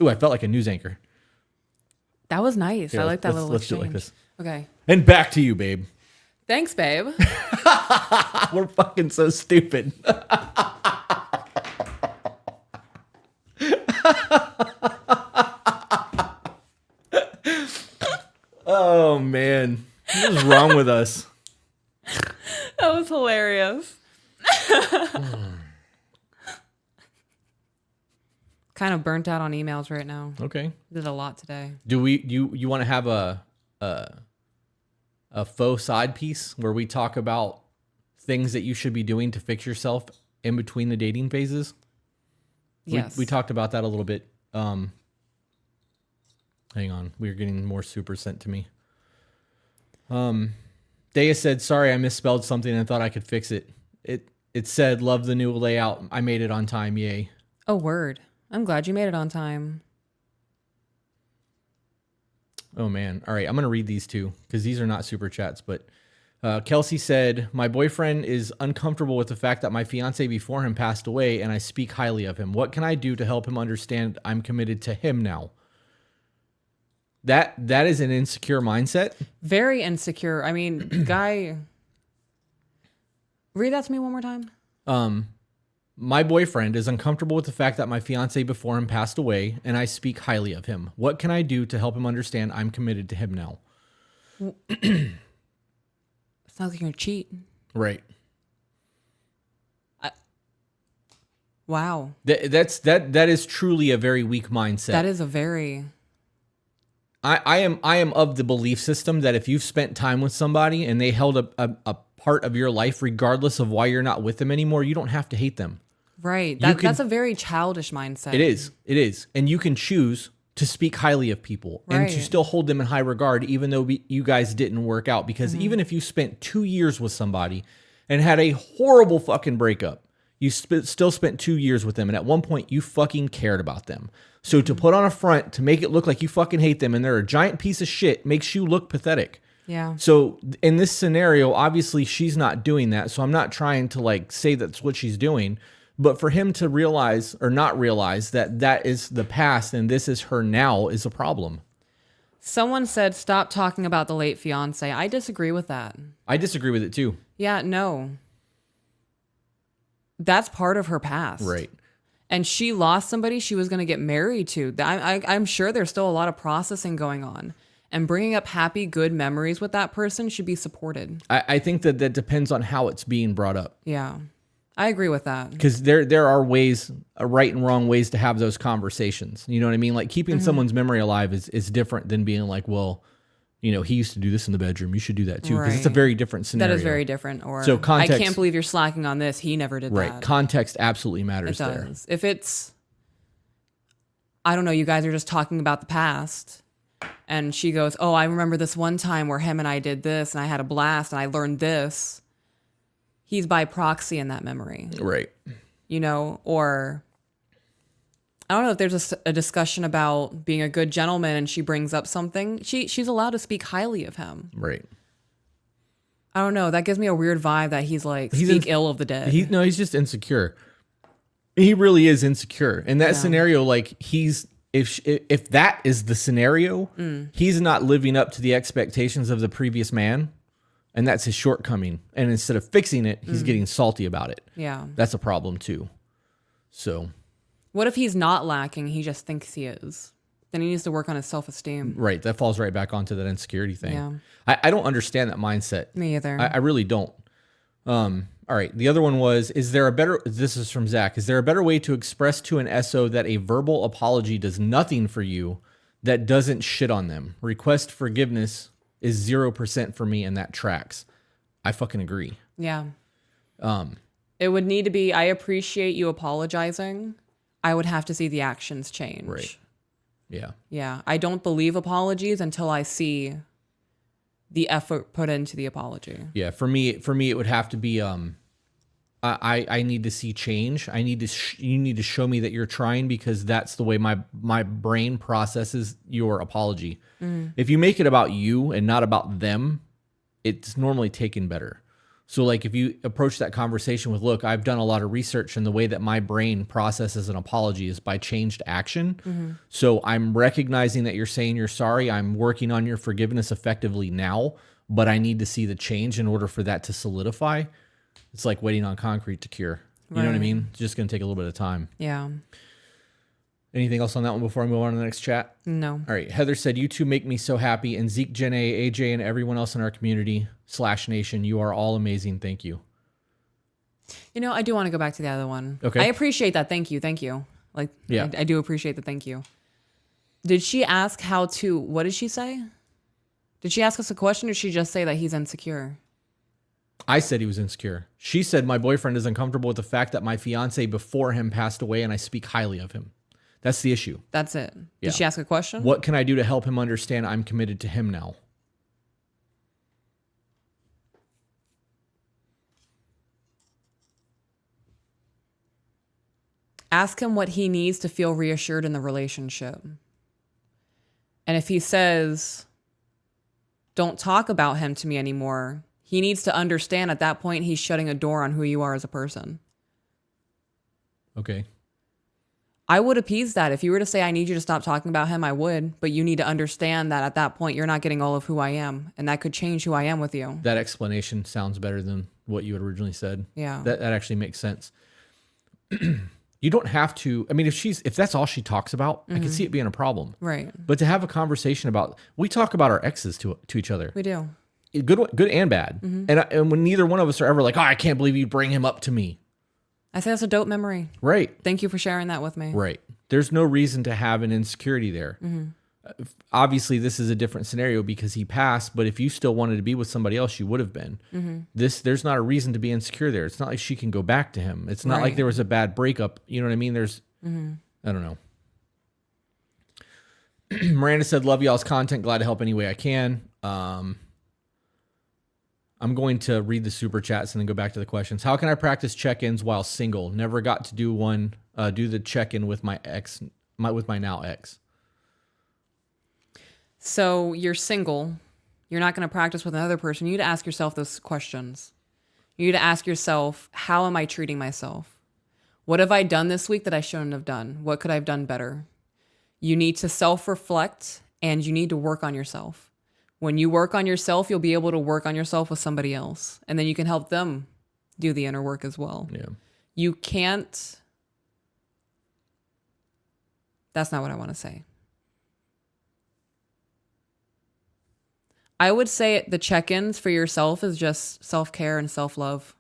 Ooh, I felt like a news anchor. That was nice. Here, I like that little let's do exchange. it like this. Okay. And back to you, babe. Thanks, babe. We're fucking so stupid. Oh, man. What is wrong with us? That was hilarious. Kind of burnt out on emails right now. Okay. Did a lot today. Do you want to have a faux side piece where we talk about things that you should be doing to fix yourself in between the dating phases? Yes. We talked about that a little bit. Hang on. We're getting more super sent to me. Daya said, sorry, I misspelled something and thought I could fix it. It said, love the new layout. I made it on time. Yay. Oh, word. I'm glad you made it on time. Oh, man. All right. I'm going to read these two because these are not super chats. But Kelsey said, my boyfriend is uncomfortable with the fact that my fiance before him passed away and I speak highly of him. What can I do to help him understand I'm committed to him now? That is an insecure mindset. Very insecure. I mean, guy, read that to me one more time. My boyfriend is uncomfortable with the fact that my fiance before him passed away, and I speak highly of him. What can I do to help him understand I'm committed to him now? Sounds like you're cheating. Right. Wow. That is truly a very weak mindset. That is a very... I am of the belief system that if you've spent time with somebody and they held a part of your life, regardless of why you're not with them anymore, you don't have to hate them. Right. That's a very childish mindset. It is. And you can choose to speak highly of people and to still hold them in high regard, even though you guys didn't work out. Because even if you spent 2 years with somebody and had a horrible fucking breakup, you still spent 2 years with them. And at one point you fucking cared about them. So to put on a front to make it look like you fucking hate them and they're a giant piece of shit makes you look pathetic. Yeah. So in this scenario, obviously she's not doing that. So I'm not trying to like say that's what she's doing, but for him to realize or not realize that that is the past and this is her now is a problem. Someone said, stop talking about the late fiance. I disagree with that. I disagree with it too. Yeah, no. That's part of her past. Right. And she lost somebody she was going to get married to. I'm sure there's still a lot of processing going on. And bringing up happy, good memories with that person should be supported. I think that depends on how it's being brought up. Yeah, I agree with that. Because there are ways, right and wrong ways to have those conversations. You know what I mean? Like keeping someone's memory alive is different than being like, well, you know, he used to do this in the bedroom. You should do that too. Because it's a very different scenario. That is very different. Or so context, I can't believe you're slacking on this. He never did that. Right. Context absolutely matters there. It does. If it's, I don't know, you guys are just talking about the past. And she goes, oh, I remember this one time where him and I did this and I had a blast and I learned this. He's by proxy in that memory. Right. You know, or I don't know if there's a discussion about being a good gentleman and she brings up something. She's allowed to speak highly of him. Right. I don't know. That gives me a weird vibe that he's ill of the dead. He's just insecure. He really is insecure. In that scenario, like if that is the scenario, he's not living up to the expectations of the previous man. And that's his shortcoming. And instead of fixing it, he's getting salty about it. Yeah. That's a problem too. So. What if he's not lacking? He just thinks he is. Then he needs to work on his self-esteem. Right. That falls right back onto that insecurity thing. Yeah. I don't understand that mindset. Me either. I really don't. All right. The other one was, this is from Zach. Is there a better way to express to an SO that a verbal apology does nothing for you that doesn't shit on them? Request forgiveness is 0% for me, and that tracks. I fucking agree. Yeah. It would need to be, I appreciate you apologizing. I would have to see the actions change. Right. Yeah. Yeah. I don't believe apologies until I see the effort put into the apology. Yeah. For me, it would have to be, I need to see change. You need to show me that you're trying, because that's the way my brain processes your apology. If you make it about you and not about them, it's normally taken better. So like if you approach that conversation with, look, I've done a lot of research, and the way that my brain processes an apology is by changed action. So I'm recognizing that you're saying you're sorry. I'm working on your forgiveness effectively now, but I need to see the change in order for that to solidify. It's like waiting on concrete to cure. You know what I mean? It's just going to take a little bit of time. Yeah. Anything else on that one before I move on to the next chat? No. All right. Heather said, you two make me so happy. And Zeke, Jenna, AJ, and everyone else in our community / nation, you are all amazing. Thank you. You know, I do want to go back to the other one. Okay. I appreciate that. Thank you. Thank you. Like, yeah. I do appreciate the thank you. Did she ask what did she say? Did she ask us a question, or did she just say that he's insecure? I said he was insecure. She said, my boyfriend is uncomfortable with the fact that my fiance before him passed away, and I speak highly of him. That's the issue. That's it. Did she ask a question? What can I do to help him understand I'm committed to him now? Ask him what he needs to feel reassured in the relationship. And if he says, don't talk about him to me anymore, he needs to understand at that point he's shutting a door on who you are as a person. Okay. I would appease that. If you were to say, I need you to stop talking about him, I would. But you need to understand that at that point, you're not getting all of who I am. And that could change who I am with you. That explanation sounds better than what you had originally said. Yeah. That actually makes sense. You don't have to. I mean, if that's all she talks about, I can see it being a problem. Right. But to have a conversation about, we talk about our exes to each other. We do. Good and bad. And when neither one of us are ever like, oh, I can't believe you bring him up to me. I say that's a dope memory. Right. Thank you for sharing that with me. Right. There's no reason to have an insecurity there. Obviously, this is a different scenario because he passed, but if you still wanted to be with somebody else, you would have been. There's not a reason to be insecure there. It's not like she can go back to him. It's not like there was a bad breakup. You know what I mean? I don't know. Miranda said, love y'all's content. Glad to help any way I can. I'm going to read the super chats and then go back to the questions. How can I practice check-ins while single? Never got to do the check-in with my ex, with my now ex. So you're single. You're not going to practice with another person. You need to ask yourself those questions. You need to ask yourself, how am I treating myself? What have I done this week that I shouldn't have done? What could I have done better? You need to self-reflect, and you need to work on yourself. When you work on yourself, you'll be able to work on yourself with somebody else. And then you can help them do the inner work as well. Yeah. You can't. That's not what I want to say. I would say the check-ins for yourself is just self-care and self-love.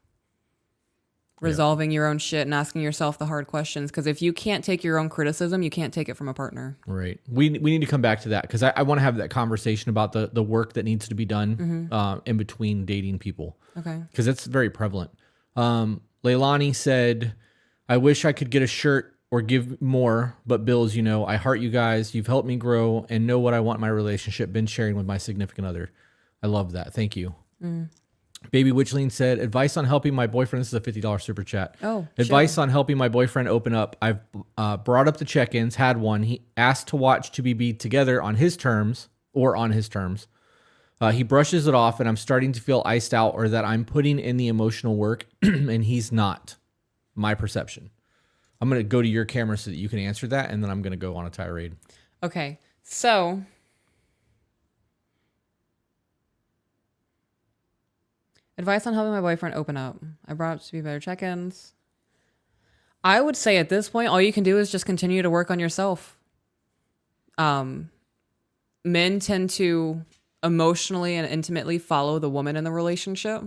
Resolving your own shit and asking yourself the hard questions. Because if you can't take your own criticism, you can't take it from a partner. Right. We need to come back to that because I want to have that conversation about the work that needs to be done in between dating people. Okay. Because it's very prevalent. Leilani said, I wish I could get a shirt or give more, but Bills, I heart you guys. You've helped me grow and know what I want in my relationship. Been sharing with my significant other. I love that. Thank you. Baby Witchling said, advice on helping my boyfriend. This is a $50 super chat. Oh, advice on helping my boyfriend open up. I've brought up the check-ins, had one. He asked to watch To Be together on his terms. He brushes it off, and I'm starting to feel iced out or that I'm putting in the emotional work, and he's not. My perception. I'm going to go to your camera so that you can answer that, and then I'm going to go on a tirade. Okay, so advice on helping my boyfriend open up. I brought up To Be better check-ins. I would say at this point, all you can do is just continue to work on yourself. Men tend to emotionally and intimately follow the woman in the relationship.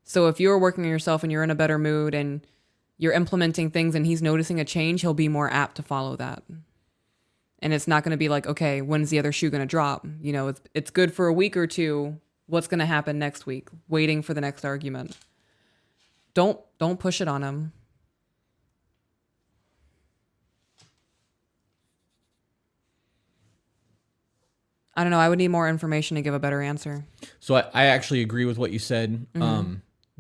So if you're working on yourself and you're in a better mood and you're implementing things and he's noticing a change, he'll be more apt to follow that. And it's not going to be like, okay, when's the other shoe going to drop? It's good for a week or two. What's going to happen next week? Waiting for the next argument. Don't push it on him. I don't know. I would need more information to give a better answer. So I actually agree with what you said.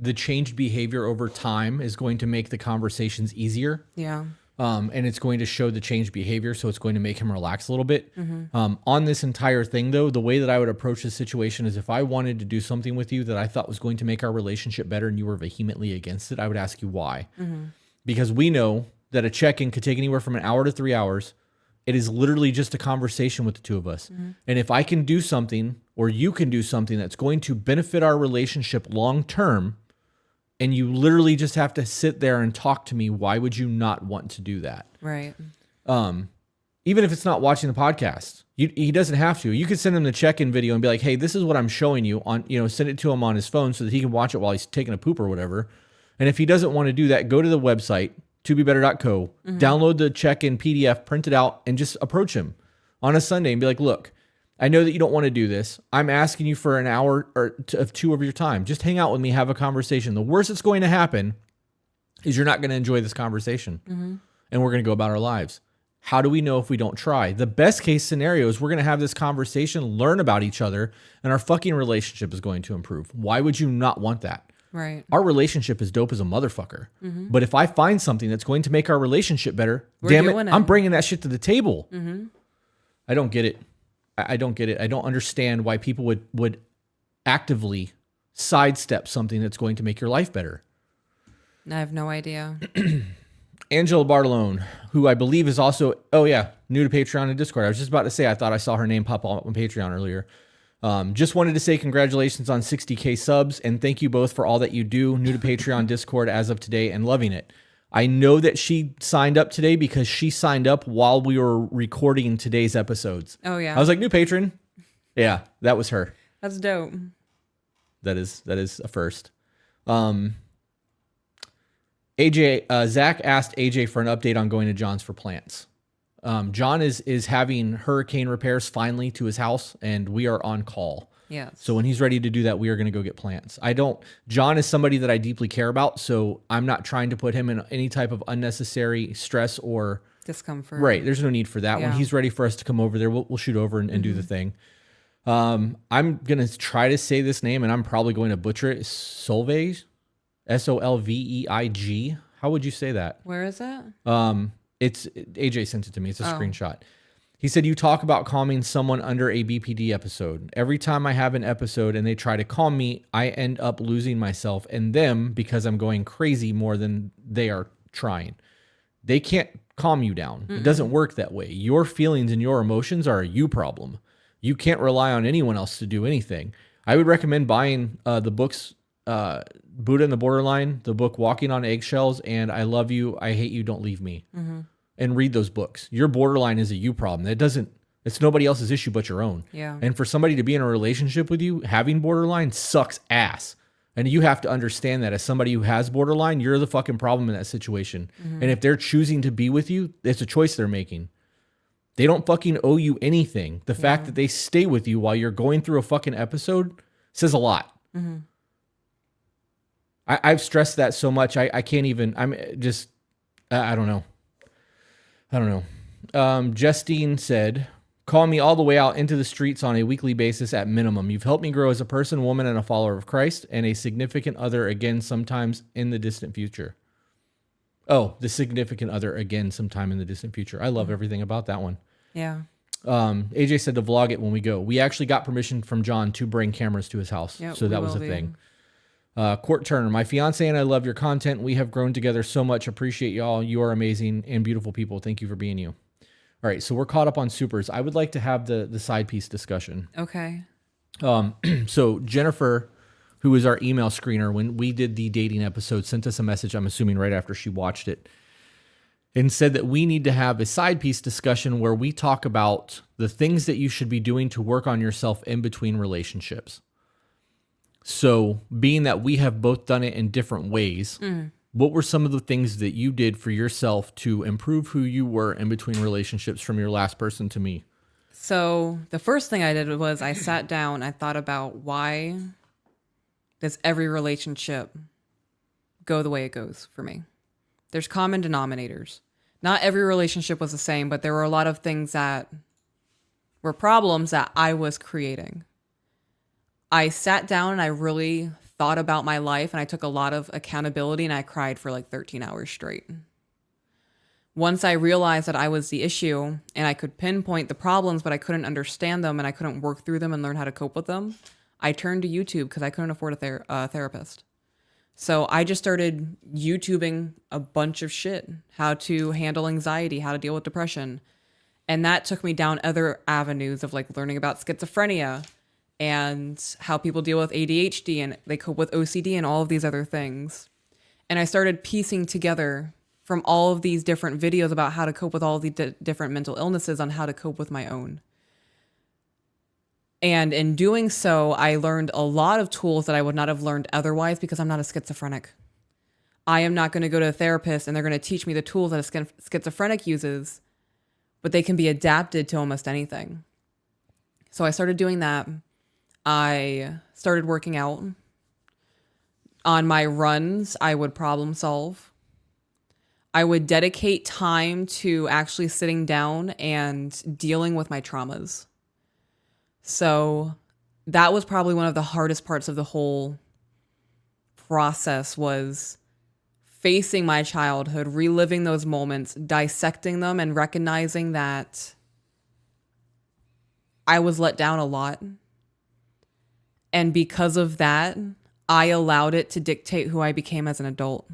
The changed behavior over time is going to make the conversations easier. Yeah. And it's going to show the changed behavior. So it's going to make him relax a little bit. On this entire thing, though, the way that I would approach this situation is if I wanted to do something with you that I thought was going to make our relationship better and you were vehemently against it, I would ask you why. Because we know that a check-in could take anywhere from an hour to 3 hours. It is literally just a conversation with the two of us. And if I can do something or you can do something that's going to benefit our relationship long-term, and you literally just have to sit there and talk to me, why would you not want to do that? Right. Even if it's not watching the podcast, he doesn't have to. You could send him the check-in video and be like, hey, this is what I'm showing you on, send it to him on his phone so that he can watch it while he's taking a poop or whatever. And if he doesn't want to do that, go to the website, tobebetter.co, download the check-in PDF, print it out, and just approach him on a Sunday and be like, look, I know that you don't want to do this. I'm asking you for an hour of 2 of your time. Just hang out with me, have a conversation. The worst that's going to happen is you're not going to enjoy this conversation. And we're going to go about our lives. How do we know if we don't try? The best case scenario is we're going to have this conversation, learn about each other, and our fucking relationship is going to improve. Why would you not want that? Right. Our relationship is dope as a motherfucker. But if I find something that's going to make our relationship better, damn it, I'm bringing that shit to the table. I don't get it. I don't get it. I don't understand why people would actively sidestep something that's going to make your life better. I have no idea. Angela Bartolone, who I believe is also, new to Patreon and Discord. I was just about to say, I thought I saw her name pop up on Patreon earlier. Just wanted to say congratulations on 60K subs and thank you both for all that you do. New to Patreon, Discord as of today and loving it. I know that she signed up today because she signed up while we were recording today's episodes. Oh, yeah. I was like, new patron. Yeah, that was her. That's dope. That is a first. AJ, Zach asked AJ for an update on going to John's for plants. John is having hurricane repairs finally to his house, and we are on call. Yes. So when he's ready to do that, we are going to go get plants. John is somebody that I deeply care about, so I'm not trying to put him in any type of unnecessary stress or discomfort. Right. There's no need for that. Yeah. When he's ready for us to come over there, we'll shoot over and do the thing. I'm going to try to say this name, and I'm probably going to butcher it. Solveig, Solveig. How would you say that? Where is it? It's AJ sent it to me. It's a screenshot. He said, you talk about calming someone under a BPD episode. Every time I have an episode and they try to calm me, I end up losing myself and them because I'm going crazy more than they are trying. They can't calm you down. It doesn't work that way. Your feelings and your emotions are a you problem. You can't rely on anyone else to do anything. I would recommend buying the books, Buddha in the Borderline, the book Walking on Eggshells, and I Love You, I Hate You, Don't Leave Me. And read those books. Your borderline is a you problem. It's nobody else's issue but your own. Yeah. And for somebody to be in a relationship with you, having borderline sucks ass. And you have to understand that as somebody who has borderline, you're the fucking problem in that situation. And if they're choosing to be with you, it's a choice they're making. They don't fucking owe you anything. The fact that they stay with you while you're going through a fucking episode says a lot. I've stressed that so much. I can't even, I don't know. Justine said, call me all the way out into the streets on a weekly basis at minimum. You've helped me grow as a person, woman, and a follower of Christ and a significant other again sometimes in the distant future. Oh, the significant other again sometime in the distant future. I love everything about that one. Yeah. AJ said to vlog it when we go. We actually got permission from John to bring cameras to his house. Yep, so that was a thing. Court Turner, my fiance and I love your content. We have grown together so much. Appreciate y'all. You are amazing and beautiful people. Thank you for being you. All right, so we're caught up on supers. I would like to have the side piece discussion. Okay. So Jennifer, who is our email screener, when we did the dating episode, sent us a message, I'm assuming right after she watched it, and said that we need to have a side piece discussion where we talk about the things that you should be doing to work on yourself in between relationships. So being that we have both done it in different ways, what were some of the things that you did for yourself to improve who you were in between relationships from your last person to me? So the first thing I did was I sat down, I thought about why does every relationship go the way it goes for me? There's common denominators. Not every relationship was the same, but there were a lot of things that were problems that I was creating. I sat down and I really thought about my life and I took a lot of accountability and I cried for like 13 hours straight. Once I realized that I was the issue and I could pinpoint the problems, but I couldn't understand them and I couldn't work through them and learn how to cope with them, I turned to YouTube because I couldn't afford a therapist. So I just started YouTubing a bunch of shit, how to handle anxiety, how to deal with depression. And that took me down other avenues of like learning about schizophrenia and how people deal with ADHD and they cope with OCD and all of these other things. And I started piecing together from all of these different videos about how to cope with all of the different mental illnesses on how to cope with my own. And in doing so, I learned a lot of tools that I would not have learned otherwise because I'm not a schizophrenic. I am not going to go to a therapist and they're going to teach me the tools that a schizophrenic uses, but they can be adapted to almost anything. So I started doing that. I started working out. On my runs, I would problem solve. I would dedicate time to actually sitting down and dealing with my traumas. So that was probably one of the hardest parts of the whole process, was facing my childhood, reliving those moments, dissecting them, and recognizing that I was let down a lot. And because of that, I allowed it to dictate who I became as an adult.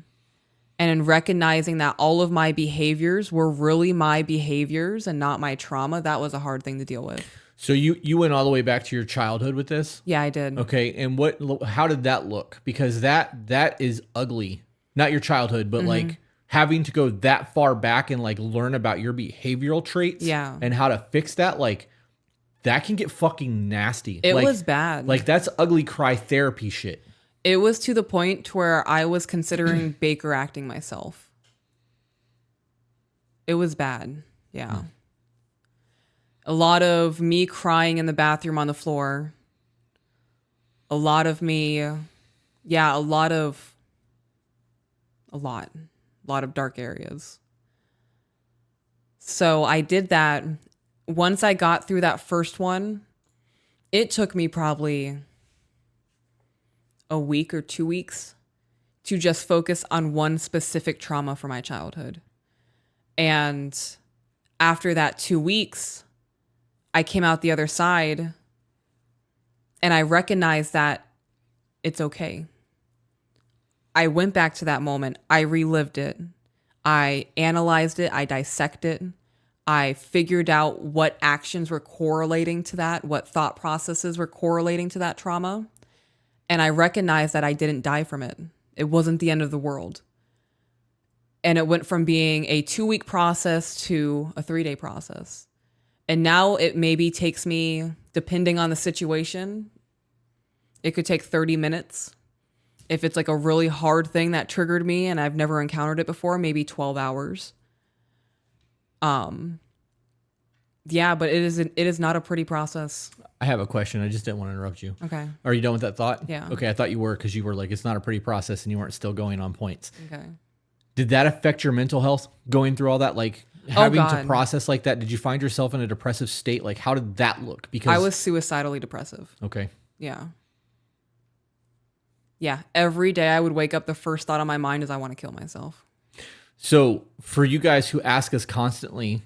And in recognizing that all of my behaviors were really my behaviors and not my trauma, that was a hard thing to deal with. So you went all the way back to your childhood with this? Yeah, I did. Okay, and how did that look? Because that is ugly. Not your childhood, but like having to go that far back and like learn about your behavioral traits, and how to fix that, like that can get fucking nasty. It was bad. Like that's ugly cry therapy shit. It was to the point to where I was considering Baker acting myself. It was bad. Yeah. A lot of me crying in the bathroom on the floor. A lot of me, a lot of dark areas. So I did that. Once I got through that first one, it took me probably a week or 2 weeks to just focus on one specific trauma from my childhood. And after that 2 weeks, I came out the other side and I recognized that it's okay. I went back to that moment. I relived it. I analyzed it. I dissected it. I figured out what actions were correlating to that, what thought processes were correlating to that trauma. And I recognized that I didn't die from it. It wasn't the end of the world. And it went from being a 2-week process to a 3-day process. And now it maybe takes me, depending on the situation, it could take 30 minutes. If it's like a really hard thing that triggered me and I've never encountered it before, maybe 12 hours. But it is not a pretty process. I have a question. I just didn't want to interrupt you. Okay. Are you done with that thought? Yeah. Okay, I thought you were, because you were like, it's not a pretty process and you weren't still going on points. Okay. Did that affect your mental health going through all that? Like having to God. process like that? Did you find yourself in a depressive state? Like how did that look? Because I was suicidally depressive. Okay. Yeah. Yeah. Every day I would wake up, the first thought on my mind is I want to kill myself. So for you guys who ask us constantly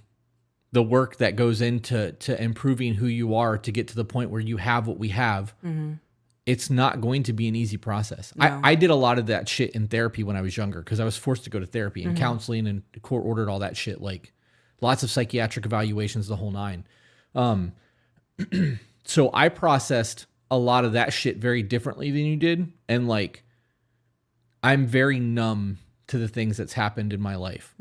the work that goes into improving who you are to get to the point where you have what we have, it's not going to be an easy process. No. I did a lot of that shit in therapy when I was younger because I was forced to go to therapy and counseling, and court ordered all that shit, like lots of psychiatric evaluations, the whole nine. So I processed a lot of that shit very differently than you did. And like, I'm very numb to the things that's happened in my life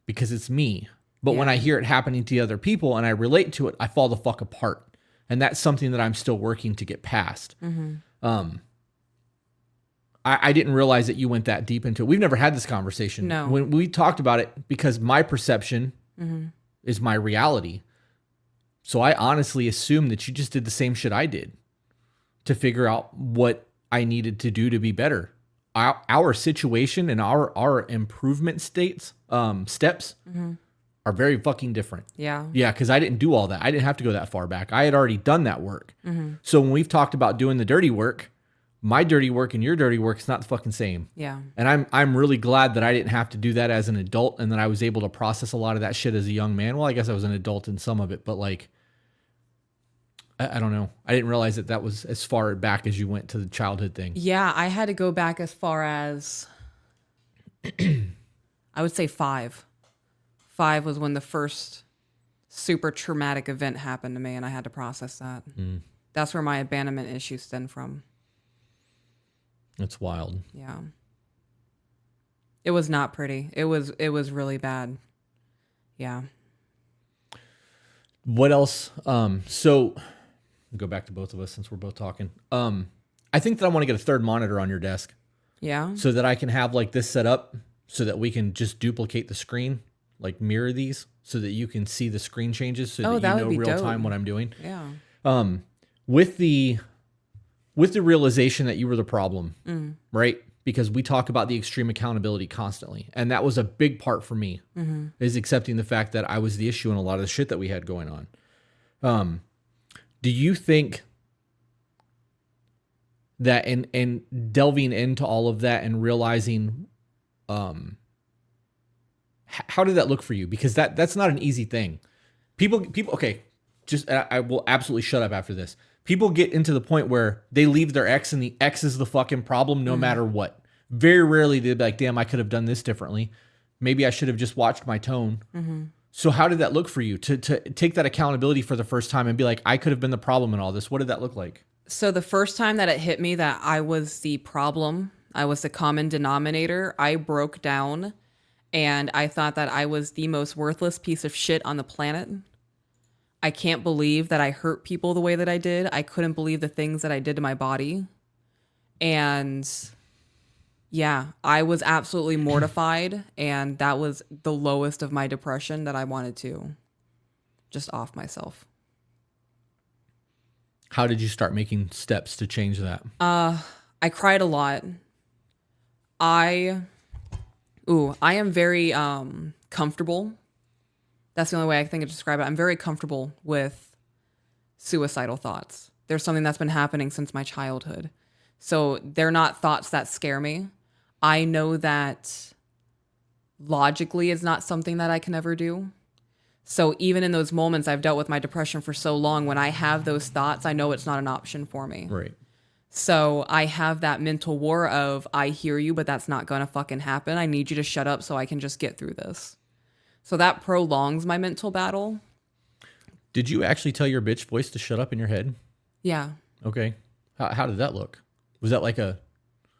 because it's me. But when I hear it happening to other people and I relate to it, I fall the fuck apart. And that's something that I'm still working to get past. I didn't realize that you went that deep into it. We've never had this conversation. No. When we talked about it, because my perception is my reality. So I honestly assumed that you just did the same shit I did to figure out what I needed to do to be better. Our situation and our improvement steps are very fucking different. Yeah, because I didn't do all that. I didn't have to go that far back. I had already done that work. So when we've talked about doing the dirty work, my dirty work and your dirty work is not the fucking same. Yeah. And I'm really glad that I didn't have to do that as an adult and that I was able to process a lot of that shit as a young man. Well, I guess I was an adult in some of it, but like, I don't know. I didn't realize that was as far back as you went to the childhood thing. Yeah, I had to go back as far as, I would say 5. 5 was when the first super traumatic event happened to me, and I had to process that. That's where my abandonment issues stem from. That's wild. Yeah. It was not pretty. It was really bad. Yeah. What else? So go back to both of us since we're both talking. I think that I want to get a third monitor on your desk. Yeah. So that I can have like this set up so that we can just duplicate the screen, like mirror these so that you can see the screen changes so that you know real time what I'm doing. Yeah. With the realization that you were the problem, right? Because we talk about the extreme accountability constantly. And that was a big part for me, is accepting the fact that I was the issue in a lot of the shit that we had going on. Do you think that in delving into all of that and realizing, how did that look for you? Because that's not an easy thing. People, okay, I will absolutely shut up after this. People get into the point where they leave their ex and the ex is the fucking problem no matter what. Very rarely they'd be like, damn, I could have done this differently. Maybe I should have just watched my tone. So how did that look for you to take that accountability for the first time and be like, I could have been the problem in all this? What did that look like? So the first time that it hit me that I was the problem, I was the common denominator, I broke down and I thought that I was the most worthless piece of shit on the planet. I can't believe that I hurt people the way that I did. I couldn't believe the things that I did to my body. And yeah, I was absolutely mortified. And that was the lowest of my depression that I wanted to just off myself. How did you start making steps to change that? I cried a lot. I am very comfortable. That's the only way I think to describe it. I'm very comfortable with suicidal thoughts. There's something that's been happening since my childhood. So they're not thoughts that scare me. I know that logically it's not something that I can ever do. So even in those moments, I've dealt with my depression for so long. When I have those thoughts, I know it's not an option for me. Right. So I have that mental war of, I hear you, but that's not going to fucking happen. I need you to shut up so I can just get through this. So that prolongs my mental battle. Did you actually tell your bitch voice to shut up in your head? Yeah. Okay. How did that look? Was that like an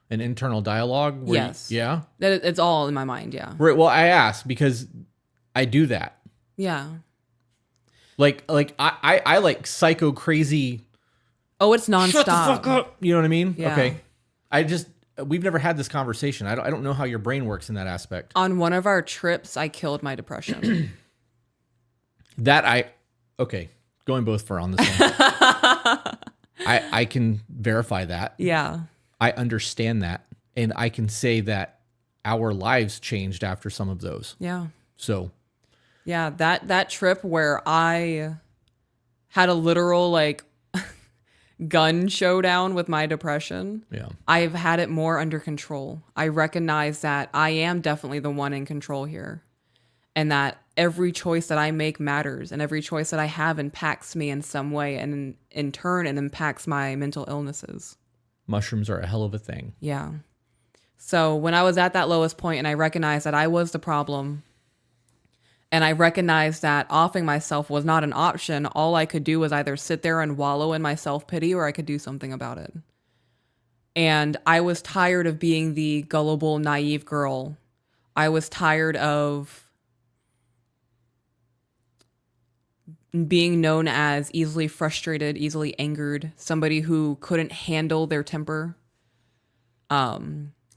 internal dialogue? Yes. Yeah? It's all in my mind, yeah. Right. Well, I asked because I do that. Yeah. Like I like psycho crazy. Oh, it's nonstop. Shut the fuck up. You know what I mean? Yeah. Okay. We've never had this conversation. I don't know how your brain works in that aspect. On one of our trips, I killed my depression. Okay, going both for on this one. I can verify that. Yeah. I understand that. And I can say that our lives changed after some of those. Yeah. So. Yeah, that trip where I had a literal like gun showdown with my depression. Yeah. I've had it more under control. I recognize that I am definitely the one in control here. And that every choice that I make matters, and every choice that I have impacts me in some way, and in turn it impacts my mental illnesses. Mushrooms are a hell of a thing. Yeah. So when I was at that lowest point and I recognized that I was the problem, and I recognized that offing myself was not an option, all I could do was either sit there and wallow in my self-pity, or I could do something about it. And I was tired of being the gullible, naive girl. I was tired of being known as easily frustrated, easily angered, somebody who couldn't handle their temper,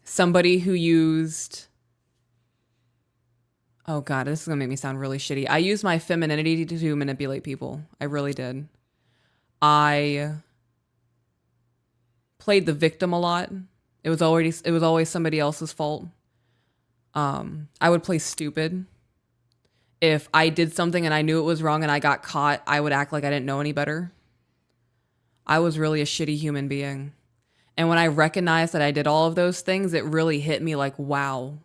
somebody who used... Oh God, this is gonna make me sound really shitty. I used my femininity to manipulate people. I really did. I played the victim a lot. It was always somebody else's fault. I would play stupid. If I did something and I knew it was wrong and I got caught, I would act like I didn't know any better. I was really a shitty human being. And when I recognized that I did all of those things, it really hit me like, wow,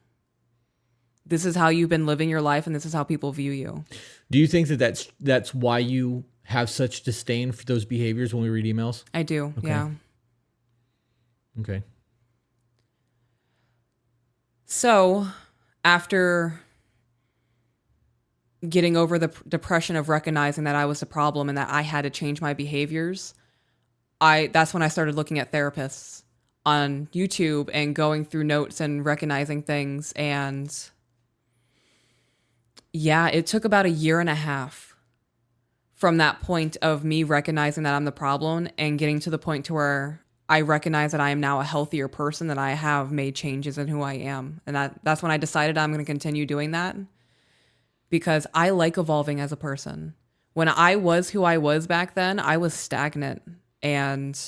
this is how you've been living your life and this is how people view you. Do you think that that's why you have such disdain for those behaviors when we read emails? I do. Okay. Yeah. Okay. So after getting over the depression of recognizing that I was the problem and that I had to change my behaviors, that's when I started looking at therapists on YouTube and going through notes and recognizing things. And yeah, it took about 1.5 years from that point of me recognizing that I'm the problem and getting to the point to where I recognize that I am now a healthier person, that I have made changes in who I am. And that's when I decided I'm going to continue doing that, because I like evolving as a person. When I was who I was back then, I was stagnant and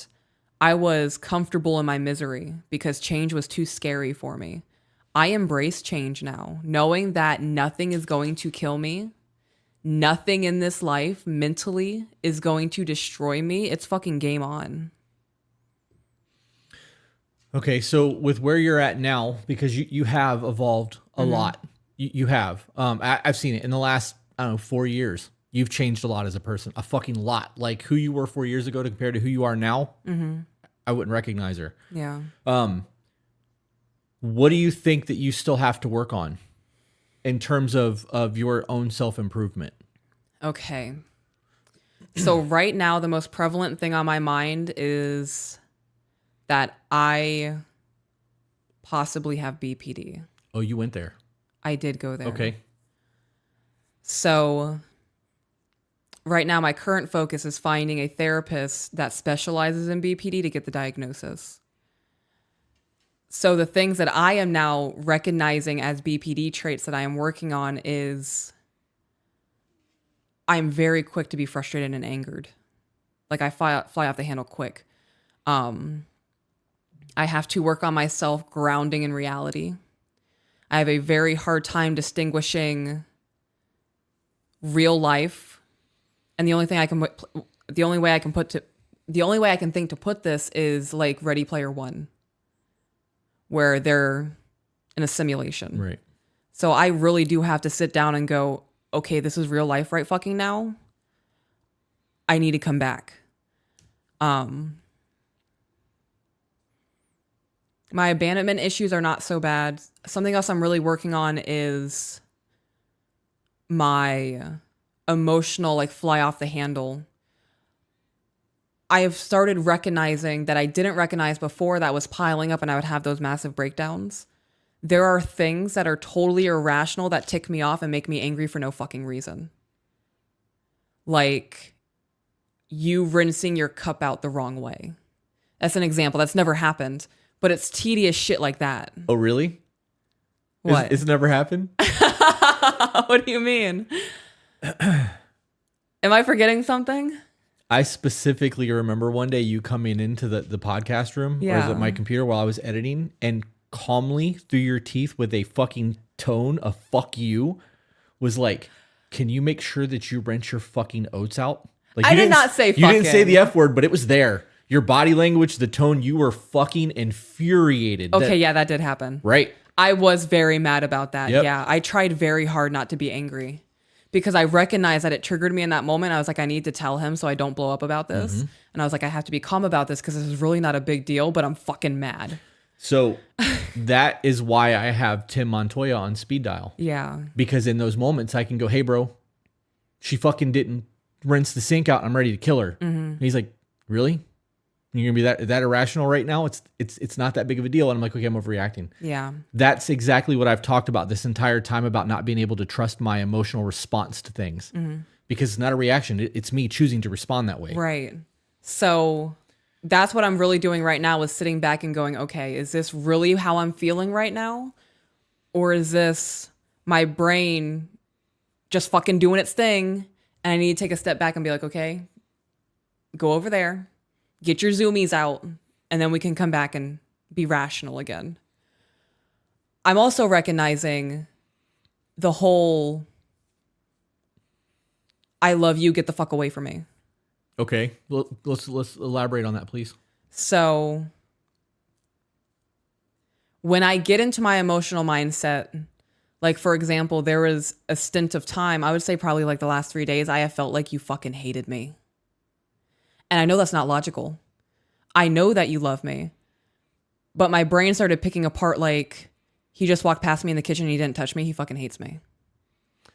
I was comfortable in my misery because change was too scary for me. I embrace change now, knowing that nothing is going to kill me. Nothing in this life mentally is going to destroy me. It's fucking game on. Okay, so with where you're at now, because you have evolved a lot. You have. I've seen it in the last, I don't know, 4 years. You've changed a lot as a person, a fucking lot. Like who you were 4 years ago to compared to who you are now, I wouldn't recognize her. Yeah. What do you think that you still have to work on in terms of your own self-improvement? Okay. So right now, the most prevalent thing on my mind is that I possibly have BPD. Oh, you went there. I did go there. Okay. So right now, my current focus is finding a therapist that specializes in BPD to get the diagnosis. So the things that I am now recognizing as BPD traits that I am working on is I'm very quick to be frustrated and angered. Like I fly off the handle quick. I have to work on myself grounding in reality. I have a very hard time distinguishing real life, and the only way I can think to put this is like Ready Player One, where they're in a simulation. Right. So I really do have to sit down and go, okay, this is real life right fucking now. I need to come back. My abandonment issues are not so bad. Something else I'm really working on is my emotional, like fly off the handle. I have started recognizing that I didn't recognize before that was piling up and I would have those massive breakdowns. There are things that are totally irrational that tick me off and make me angry for no fucking reason. Like you rinsing your cup out the wrong way. That's an example. That's never happened. But it's tedious shit like that. Oh, really? What? It's never happened? What do you mean? Am I forgetting something? I specifically remember one day you coming into the podcast room, or is it my computer while I was editing, and calmly through your teeth with a fucking tone of fuck you was like, can you make sure that you rinse your fucking oats out? Like I did not say fucking. You didn't say the F word, but it was there. Your body language, the tone, you were fucking infuriated. Okay, that did happen. Right. I was very mad about that. Yep. Yeah, I tried very hard not to be angry because I recognized that it triggered me in that moment. I was like, I need to tell him so I don't blow up about this. And I was like, I have to be calm about this because this is really not a big deal, but I'm fucking mad. So that is why I have Tim Montoya on speed dial. Yeah. Because in those moments I can go, hey, bro, she fucking didn't rinse the sink out. I'm ready to kill her. And he's like, really? You're gonna be that irrational right now? It's not that big of a deal. And I'm like, okay, I'm overreacting. Yeah. That's exactly what I've talked about this entire time about not being able to trust my emotional response to things. Because it's not a reaction. It's me choosing to respond that way. Right. So that's what I'm really doing right now is sitting back and going, okay, is this really how I'm feeling right now? Or is this my brain just fucking doing its thing? And I need to take a step back and be like, okay, go over there. Get your zoomies out, and then we can come back and be rational again. I'm also recognizing the whole, I love you, get the fuck away from me. Okay. Well, let's elaborate on that, please. So When I get into my emotional mindset, like, for example, there was a stint of time, I would say probably like the last 3 days, I have felt like you fucking hated me. And I know that's not logical. I know that you love me. But my brain started picking apart like, he just walked past me in the kitchen and he didn't touch me. He fucking hates me.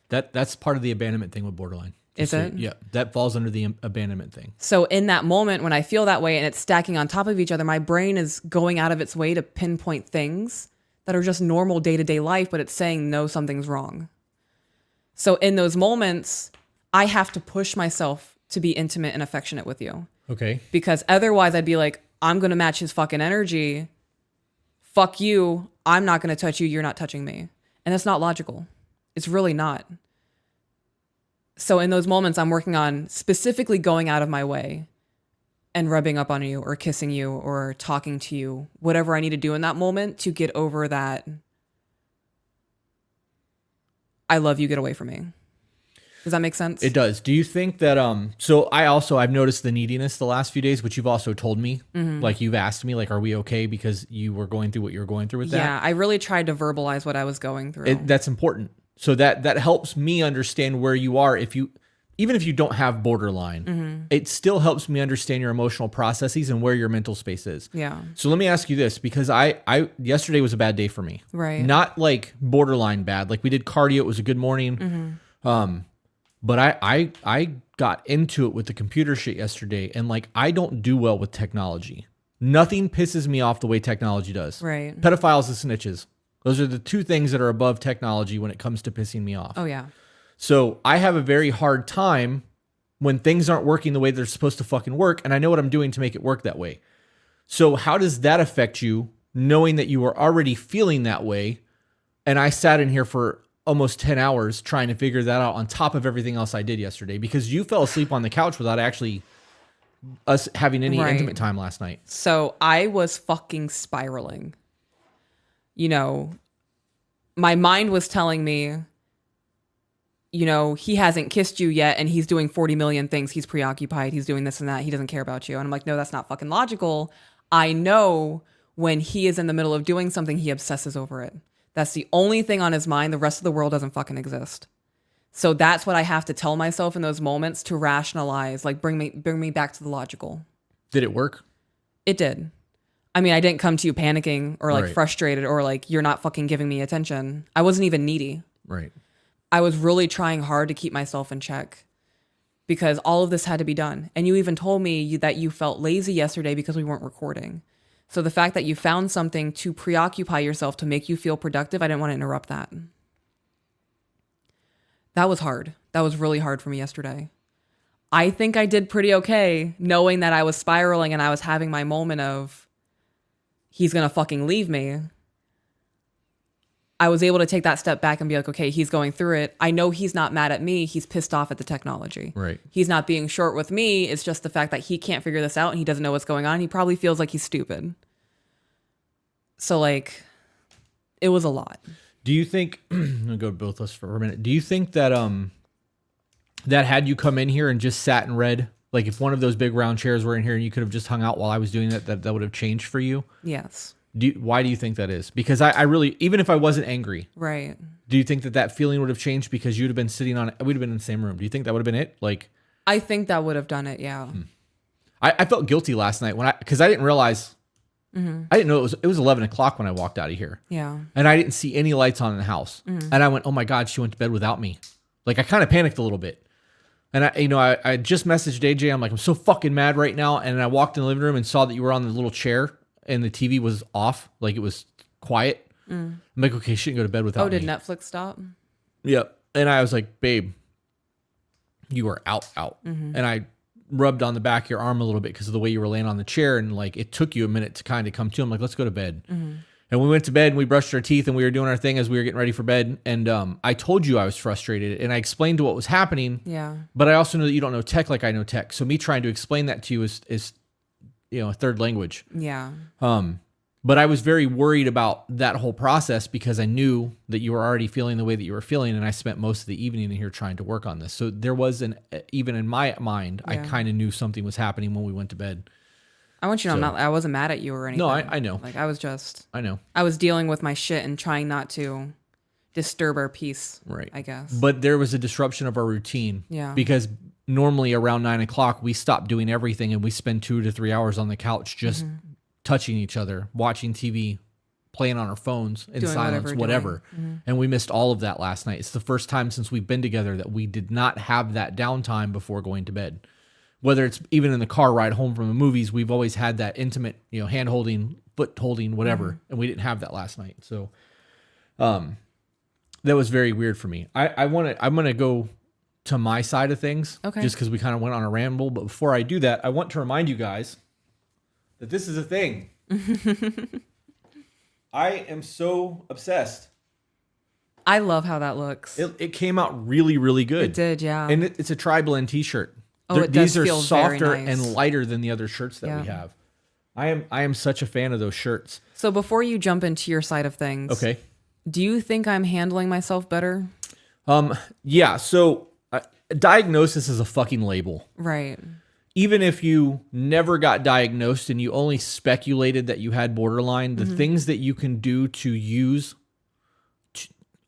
That's part of the abandonment thing with borderline. Is it? Yeah, that falls under the abandonment thing. So in that moment, when I feel that way and it's stacking on top of each other, my brain is going out of its way to pinpoint things that are just normal day-to-day life, but it's saying, no, something's wrong. So in those moments, I have to push myself to be intimate and affectionate with you. Okay. Because otherwise I'd be like, I'm going to match his fucking energy. Fuck you. I'm not going to touch you. You're not touching me. And that's not logical. It's really not. So in those moments, I'm working on specifically going out of my way and rubbing up on you or kissing you or talking to you, whatever I need to do in that moment to get over that. I love you, get away from me. Does that make sense? It does. Do you think that, so I've noticed the neediness the last few days, which you've also told me, like you've asked me, like, are we okay? Because you were going through what you were going through with that. Yeah, I really tried to verbalize what I was going through. That's important. So that helps me understand where you are. Even if you don't have borderline, it still helps me understand your emotional processes and where your mental space is. Yeah. So let me ask you this, because I yesterday was a bad day for me. Right. Not like borderline bad. Like we did cardio. It was a good morning. But I got into it with the computer shit yesterday, and like I don't do well with technology. Nothing pisses me off the way technology does. Right. Pedophiles and snitches. Those are the two things that are above technology when it comes to pissing me off. Oh, yeah. So I have a very hard time when things aren't working the way they're supposed to fucking work, and I know what I'm doing to make it work that way. So how does that affect you, knowing that you were already feeling that way, and I sat in here for almost 10 hours trying to figure that out on top of everything else I did yesterday, because you fell asleep on the couch without actually us having any intimate time last night. So I was fucking spiraling. You know, my mind was telling me, you know, he hasn't kissed you yet and he's doing 40 million things. He's preoccupied. He's doing this and that. He doesn't care about you. And I'm like, no, that's not fucking logical. I know when he is in the middle of doing something, he obsesses over it. That's the only thing on his mind. The rest of the world doesn't fucking exist. So that's what I have to tell myself in those moments to rationalize, like bring me back to the logical. Did it work? It did. I mean, I didn't come to you panicking or like Right. frustrated or like you're not fucking giving me attention. I wasn't even needy. Right. I was really trying hard to keep myself in check because all of this had to be done. And you even told me that you felt lazy yesterday because we weren't recording. So the fact that you found something to preoccupy yourself to make you feel productive, I didn't want to interrupt that. That was hard. That was really hard for me yesterday. I think I did pretty okay knowing that I was spiraling and I was having my moment of he's going to fucking leave me. I was able to take that step back and be like, okay, he's going through it. I know he's not mad at me. He's pissed off at the technology. Right. He's not being short with me. It's just the fact that he can't figure this out and he doesn't know what's going on. He probably feels like he's stupid. So like, it was a lot. Do you think, I'm gonna go to both of us for a minute. Do you think that that had you come in here and just sat and read, like if one of those big round chairs were in here and you could have just hung out while I was doing that would have changed for you? Yes. Why do you think that is? Because I really, even if I wasn't angry, Right. do you think that feeling would have changed because you'd have been sitting on it? We'd have been in the same room. Do you think that would have been it? Like, I think that would have done it. Yeah. I felt guilty last night because I didn't realize, I didn't know it was 11 o'clock when I walked out of here. Yeah. And I didn't see any lights on in the house. And I went, oh my God, she went to bed without me. Like I kind of panicked a little bit. And I just messaged AJ. I'm like, I'm so fucking mad right now. And I walked in the living room and saw that you were on the little chair and the TV was off. Like it was quiet. I'm like, okay, she didn't go to bed without me. Oh, did Netflix stop? Yep. And I was like, babe, you are out. And I rubbed on the back of your arm a little bit because of the way you were laying on the chair. And like, it took you a minute to kind of come to. I'm like, let's go to bed. And we went to bed and we brushed our teeth and we were doing our thing as we were getting ready for bed. And I told you I was frustrated and I explained what was happening. Yeah. But I also know that you don't know tech like I know tech. So me trying to explain that to you is a third language. Yeah. But I was very worried about that whole process because I knew that you were already feeling the way that you were feeling. And I spent most of the evening in here trying to work on this. So there was even in my mind, I kind of knew something was happening when we went to bed. I want you to know I wasn't mad at you or anything. No, I know. Like I know. I was dealing with my shit and trying not to disturb our peace. Right. I guess. But there was a disruption of our routine. Yeah. Because normally around 9 o'clock, we stop doing everything and we spend 2 to 3 hours on the couch just touching each other, watching TV, playing on our phones in silence, whatever. And we missed all of that last night. It's the first time since we've been together that we did not have that downtime before going to bed. Whether it's even in the car ride home from the movies, we've always had that intimate, hand holding, foot holding, whatever. And we didn't have that last night. So, that was very weird for me. I'm going to go to my side of things. Okay. Just because we kind of went on a ramble. But before I do that, I want to remind you guys that this is a thing. I am so obsessed. I love how that looks. It came out really, really good. It did, yeah. And it's a tri-blend t-shirt. It does these are feel softer very nice. and lighter than the other shirts that we have. I am such a fan of those shirts. So before you jump into your side of things, Okay. Do you think I'm handling myself better? Yeah. So diagnosis is a fucking label. Right. Even if you never got diagnosed and you only speculated that you had borderline, the things that you can do to use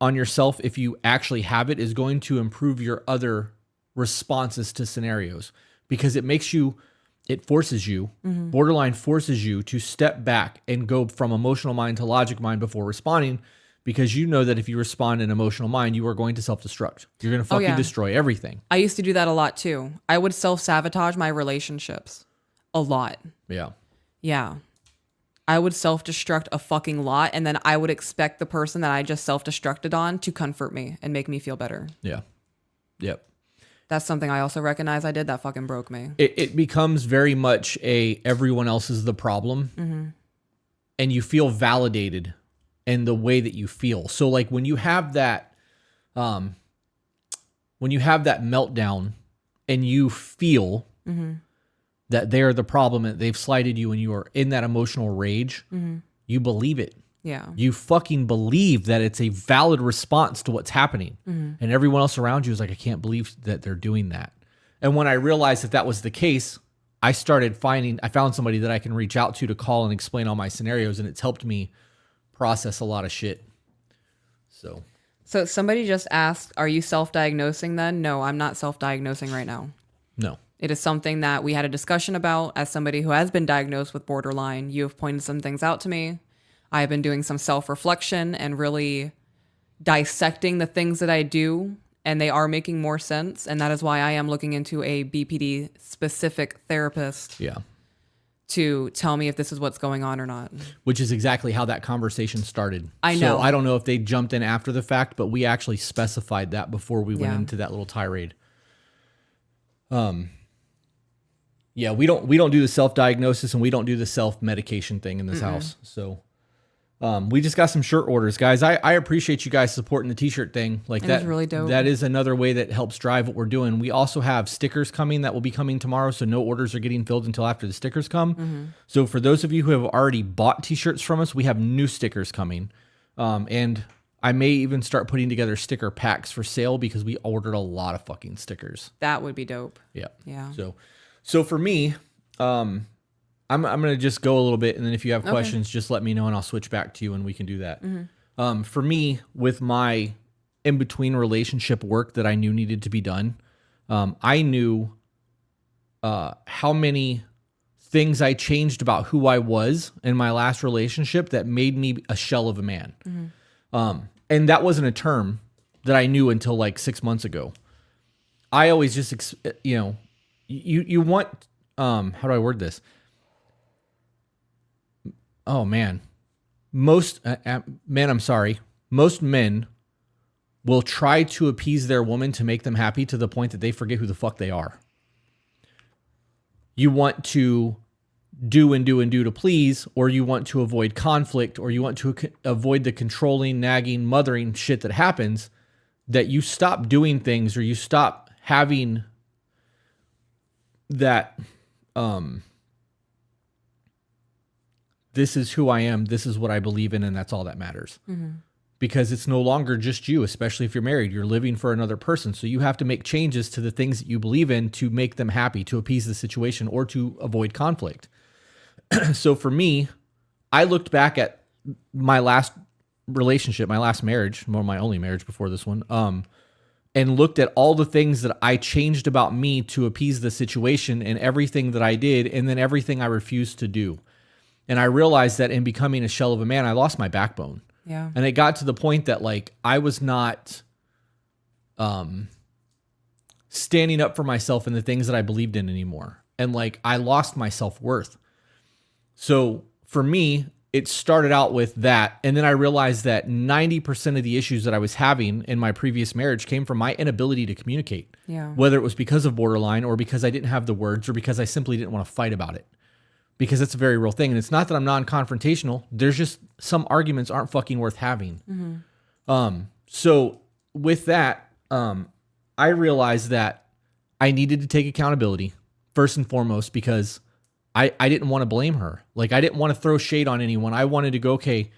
on yourself if you actually have it is going to improve your other responses to scenarios, because it forces you, borderline forces you to step back and go from emotional mind to logic mind before responding, because you know that if you respond in emotional mind, you are going to self-destruct. You're going to fucking destroy everything. I used to do that a lot too. I would self-sabotage my relationships a lot. Yeah. Yeah. I would self-destruct a fucking lot, and then I would expect the person that I just self-destructed on to comfort me and make me feel better. Yeah. Yep. That's something I also recognize I did that fucking broke me. It becomes very much everyone else is the problem, and you feel validated in the way that you feel. So like when you have that meltdown and you feel that they're the problem and they've slighted you and you are in that emotional rage, you believe it. Yeah. You fucking believe that it's a valid response to what's happening. And everyone else around you is like, I can't believe that they're doing that. And when I realized that was the case, I found somebody that I can reach out to call and explain all my scenarios, and it's helped me process a lot of shit. So somebody just asked, are you self-diagnosing then? No, I'm not self-diagnosing right now. No. It is something that we had a discussion about. As somebody who has been diagnosed with borderline, you have pointed some things out to me. I've been doing some self-reflection and really dissecting the things that I do, and they are making more sense. And that is why I am looking into a BPD specific therapist. Yeah. To tell me if this is what's going on or not. Which is exactly how that conversation started. I know. So I don't know if they jumped in after the fact, but we actually specified that before we went into that little tirade. Yeah, we don't do the self-diagnosis and we don't do the self-medication thing in this house. So we just got some shirt orders, guys. I appreciate you guys supporting the t-shirt thing. Like that is really dope. That is another way that helps drive what we're doing. We also have stickers coming that will be coming tomorrow, so no orders are getting filled until after the stickers come. So for those of you who have already bought t-shirts from us, we have new stickers coming. And I may even start putting together sticker packs for sale because we ordered a lot of fucking stickers. That would be dope. Yeah. Yeah. So for me, I'm going to just go a little bit, and then if you have questions, just let me know, and I'll switch back to you, and we can do that. For me, with my in-between relationship work that I knew needed to be done, I knew how many things I changed about who I was in my last relationship that made me a shell of a man. And that wasn't a term that I knew until like 6 months ago. I always just, you want, how do I word this? Oh man, most men will try to appease their woman to make them happy to the point that they forget who the fuck they are. You want to do and do and do to please, or you want to avoid conflict, or you want to avoid the controlling, nagging, mothering shit that happens, that you stop doing things or you stop having that, this is who I am, this is what I believe in, and that's all that matters. Because it's no longer just you, especially if you're married. You're living for another person. So you have to make changes to the things that you believe in to make them happy, to appease the situation, or to avoid conflict. So for me, I looked back at my last relationship, my last marriage, or my only marriage before this one, and looked at all the things that I changed about me to appease the situation and everything that I did, and then everything I refused to do. And I realized that in becoming a shell of a man, I lost my backbone. Yeah. And it got to the point that like I was not standing up for myself and the things that I believed in anymore. And like I lost my self-worth. So for me, it started out with that. And then I realized that 90% of the issues that I was having in my previous marriage came from my inability to communicate. Yeah. Whether it was because of borderline or because I didn't have the words or because I simply didn't want to fight about it. Because it's a very real thing. And it's not that I'm non-confrontational. There's just some arguments aren't fucking worth having. Mm-hmm. So with that, I realized that I needed to take accountability first and foremost because I didn't want to blame her. Like I didn't want to throw shade on anyone. I wanted to go, okay,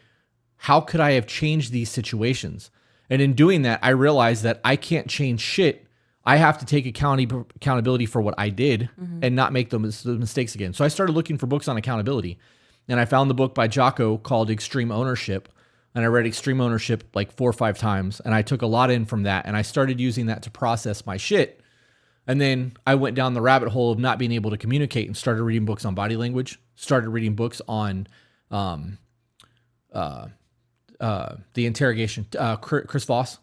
how could I have changed these situations? And in doing that, I realized that I can't change shit. I have to take accountability for what I did and not make those mistakes again. So I started looking for books on accountability. And I found the book by Jocko called Extreme Ownership. And I read Extreme Ownership like 4 or 5 times. And I took a lot in from that. And I started using that to process my shit. And then I went down the rabbit hole of not being able to communicate and started reading books on body language, started reading books on the interrogation, Chris Voss.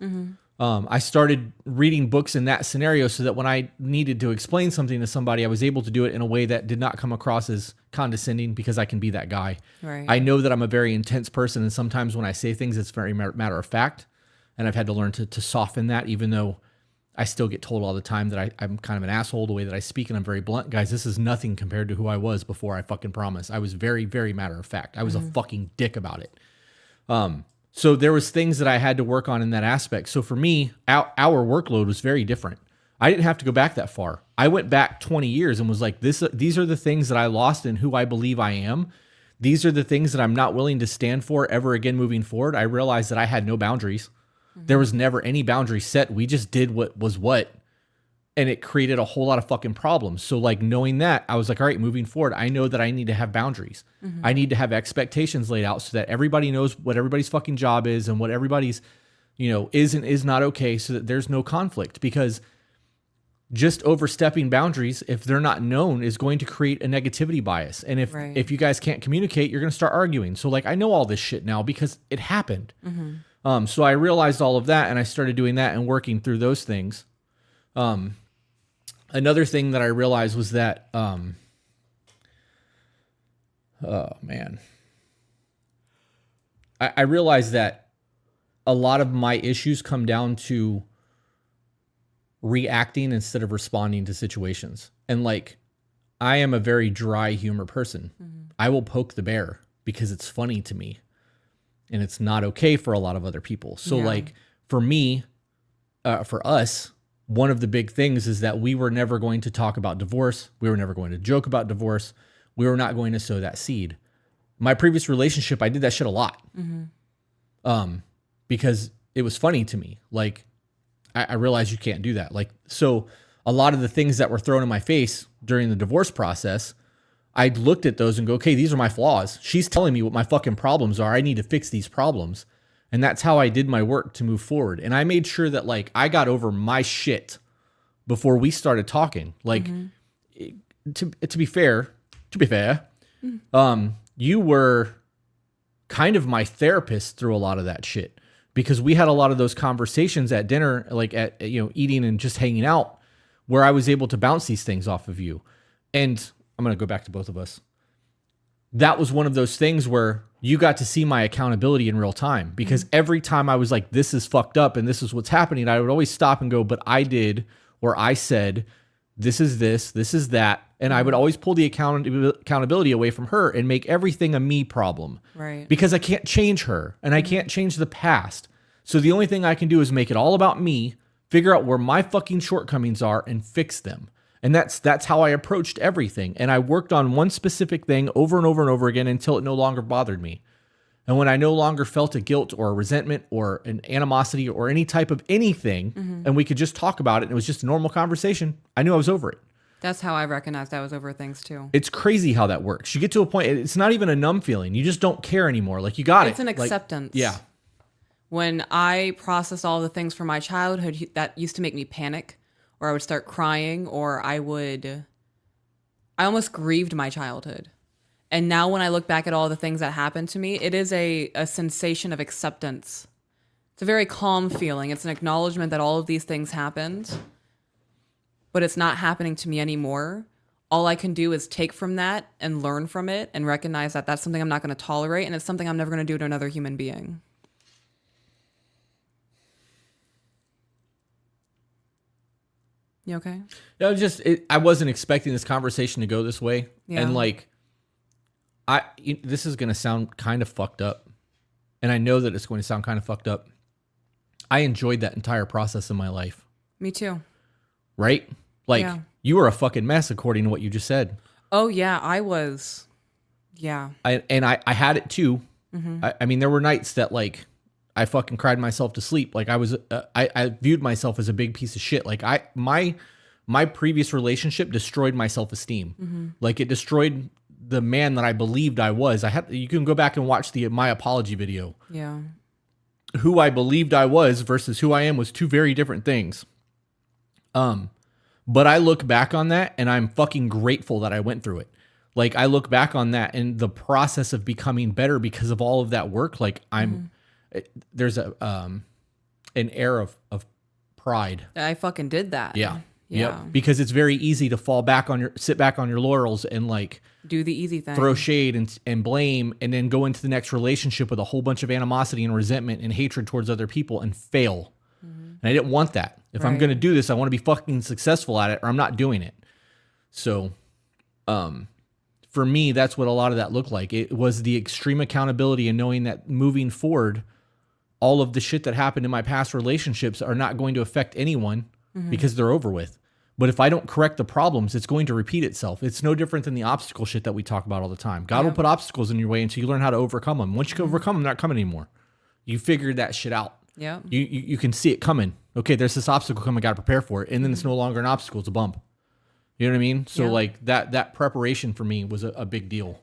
I started reading books in that scenario so that when I needed to explain something to somebody, I was able to do it in a way that did not come across as condescending because I can be that guy. Right. I know that I'm a very intense person. And sometimes when I say things, it's very matter of fact. And I've had to learn to soften that, even though I still get told all the time that I'm kind of an asshole the way that I speak and I'm very blunt. Guys, this is nothing compared to who I was before, I fucking promise. I was very, very matter of fact. I was a fucking dick about it. So there was things that I had to work on in that aspect. So for me, our workload was very different. I didn't have to go back that far. I went back 20 years and was like, these are the things that I lost in who I believe I am. These are the things that I'm not willing to stand for ever again moving forward. I realized that I had no boundaries. There was never any boundary set. We just did what was what. And it created a whole lot of fucking problems. So like knowing that, I was like, all right, moving forward, I know that I need to have boundaries. I need to have expectations laid out so that everybody knows what everybody's fucking job is and what everybody's, is and is not okay, so that there's no conflict. Because just overstepping boundaries, if they're not known, is going to create a negativity bias. And if you guys can't communicate, you're going to start arguing. So like, I know all this shit now because it happened. So I realized all of that and I started doing that and working through those things. Another thing that I realized was that, I realized that a lot of my issues come down to reacting instead of responding to situations. And like, I am a very dry humor person. I will poke the bear because it's funny to me and it's not okay for a lot of other people. So like for me, for us, one of the big things is that we were never going to talk about divorce. We were never going to joke about divorce. We were not going to sow that seed. My previous relationship, I did that shit a lot. Because it was funny to me. Like, I realized you can't do that. Like, so a lot of the things that were thrown in my face during the divorce process, I looked at those and go, okay, these are my flaws. She's telling me what my fucking problems are. I need to fix these problems. And that's how I did my work to move forward. And I made sure that like I got over my shit before we started talking. Like to be fair, you were kind of my therapist through a lot of that shit, because we had a lot of those conversations at dinner, like at, eating and just hanging out, where I was able to bounce these things off of you. And I'm going to go back to both of us. That was one of those things where you got to see my accountability in real time, because every time I was like, this is fucked up and this is what's happening, I would always stop and go, but I did, or I said, this is that. And I would always pull the accountability away from her and make everything a me problem. Right. Because I can't change her and I can't change the past. So the only thing I can do is make it all about me, figure out where my fucking shortcomings are and fix them. And that's how I approached everything. And I worked on one specific thing over and over and over again until it no longer bothered me. And when I no longer felt a guilt or a resentment or an animosity or any type of anything, and we could just talk about it and it was just a normal conversation, I knew I was over it. That's how I recognized I was over things too. It's crazy how that works. You get to a point, it's not even a numb feeling. You just don't care anymore. Like, you got it. It's an acceptance. Yeah. When I process all the things from my childhood that used to make me panic, or I would start crying, or I almost grieved my childhood. And now when I look back at all the things that happened to me, it is a sensation of acceptance. It's a very calm feeling. It's an acknowledgement that all of these things happened, but it's not happening to me anymore. All I can do is take from that and learn from it and recognize that that's something I'm not going to tolerate, and it's something I'm never going to do to another human being. You okay? No, I wasn't expecting this conversation to go this way. Yeah. And like, this is going to sound kind of fucked up. And I know that it's going to sound kind of fucked up. I enjoyed that entire process in my life. Me too. Right? Like, you were a fucking mess according to what you just said. Oh yeah, I was. Yeah. I had it too. Mm-hmm. I mean, there were nights that like, I fucking cried myself to sleep. Like I viewed myself as a big piece of shit. Like my previous relationship destroyed my self-esteem. Mm-hmm. Like it destroyed the man that I believed I was. You can go back and watch my apology video. Yeah. Who I believed I was versus who I am was two very different things. But I look back on that and I'm fucking grateful that I went through it. Like I look back on that and the process of becoming better because of all of that work. Like there's an air of pride. I fucking did that. Yeah. Yeah. Yep. Because it's very easy to sit back on your laurels and like do the easy thing, throw shade and blame, and then go into the next relationship with a whole bunch of animosity and resentment and hatred towards other people and fail. Mm-hmm. And I didn't want that. If I'm going to do this, I want to be fucking successful at it or I'm not doing it. So, for me, that's what a lot of that looked like. It was the extreme accountability and knowing that moving forward, all of the shit that happened in my past relationships are not going to affect anyone because they're over with. But if I don't correct the problems, it's going to repeat itself. It's no different than the obstacle shit that we talk about all the time. God will put obstacles in your way until you learn how to overcome them. Once you can overcome them, they're not coming anymore. You figured that shit out. Yeah. You can see it coming. Okay, there's this obstacle coming, got to prepare for it. And then it's no longer an obstacle, it's a bump. You know what I mean? So like that preparation for me was a big deal.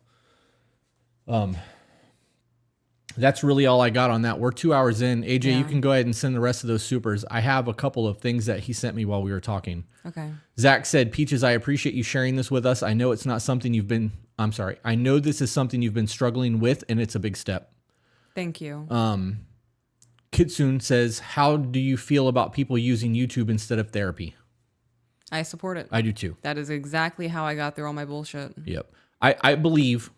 That's really all I got on that. We're 2 hours in. AJ, you can go ahead and send the rest of those supers. I have a couple of things that he sent me while we were talking. Okay. Zach said, Peaches, I appreciate you sharing this with us. I know it's not something I know this is something you've been struggling with, and it's a big step. Thank you. Kitsune says, how do you feel about people using YouTube instead of therapy? I support it. I do too. That is exactly how I got through all my bullshit. Yep. I believe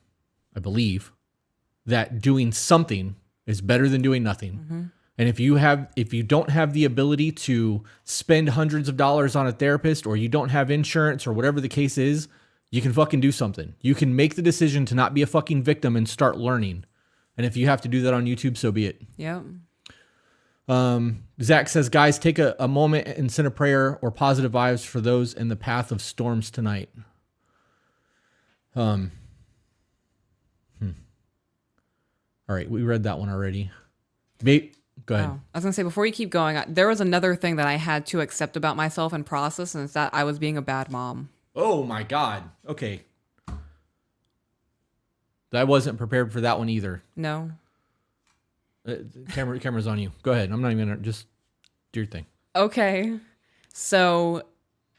that doing something is better than doing nothing. Mm-hmm. And if you don't have the ability to spend hundreds of dollars on a therapist, or you don't have insurance, or whatever the case is, you can fucking do something. You can make the decision to not be a fucking victim and start learning. And if you have to do that on YouTube, so be it. Yep. Zach says, guys, take a moment and send a prayer or positive vibes for those in the path of storms tonight. All right, we read that one already. Go ahead. Oh, I was going to say, before you keep going, there was another thing that I had to accept about myself and process, and it's that I was being a bad mom. Oh, my God. Okay. I wasn't prepared for that one either. No. Camera's on you. Go ahead. I'm not even going to just do your thing. Okay. So,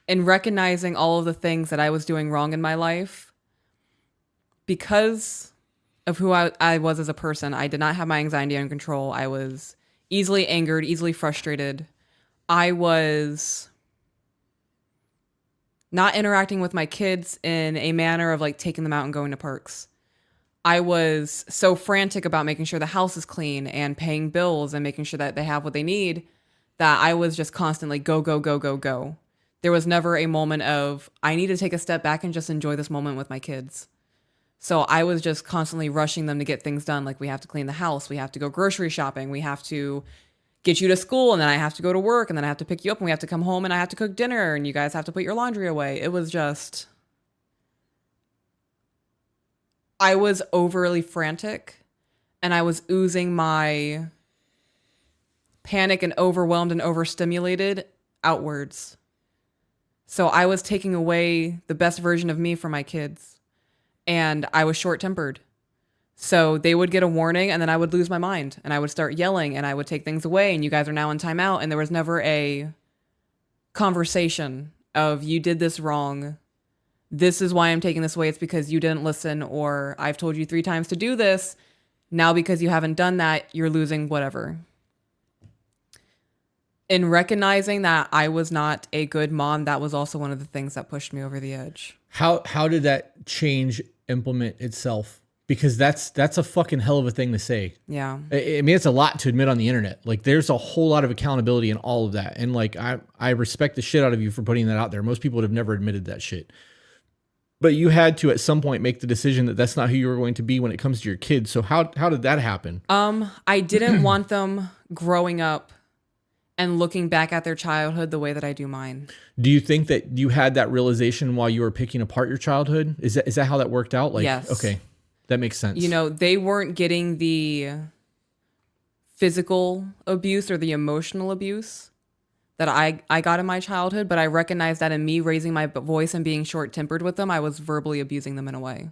in recognizing all of the things that I was doing wrong in my life, because of who I was as a person, I did not have my anxiety under control. I was easily angered, easily frustrated. I was not interacting with my kids in a manner of like taking them out and going to parks. I was so frantic about making sure the house is clean and paying bills and making sure that they have what they need that I was just constantly go, go, go, go, go. There was never a moment of, I need to take a step back and just enjoy this moment with my kids. So I was just constantly rushing them to get things done. Like, we have to clean the house. We have to go grocery shopping. We have to get you to school, and then I have to go to work, and then I have to pick you up, and we have to come home, and I have to cook dinner, and you guys have to put your laundry away. It was just, I was overly frantic, and I was oozing my panic and overwhelmed and overstimulated outwards. So I was taking away the best version of me from my kids, and I was short-tempered. So they would get a warning, and then I would lose my mind, and I would start yelling, and I would take things away, and you guys are now in timeout, and there was never a conversation of, you did this wrong. This is why I'm taking this away. It's because you didn't listen, or I've told you 3 times to do this. Now, because you haven't done that, you're losing whatever. In recognizing that I was not a good mom, that was also one of the things that pushed me over the edge. How did that change implement itself? Because that's a fucking hell of a thing to say. Yeah. I mean, it's a lot to admit on the internet. Like, there's a whole lot of accountability in all of that. And like, I respect the shit out of you for putting that out there. Most people would have never admitted that shit. But you had to at some point make the decision that that's not who you were going to be when it comes to your kids. So how did that happen? I didn't want them growing up and looking back at their childhood the way that I do mine. Do you think that you had that realization while you were picking apart your childhood? Is that how that worked out? Like, yes. Okay, that makes sense. You know, they weren't getting the physical abuse or the emotional abuse that I got in my childhood, but I recognized that in me raising my voice and being short-tempered with them, I was verbally abusing them in a way.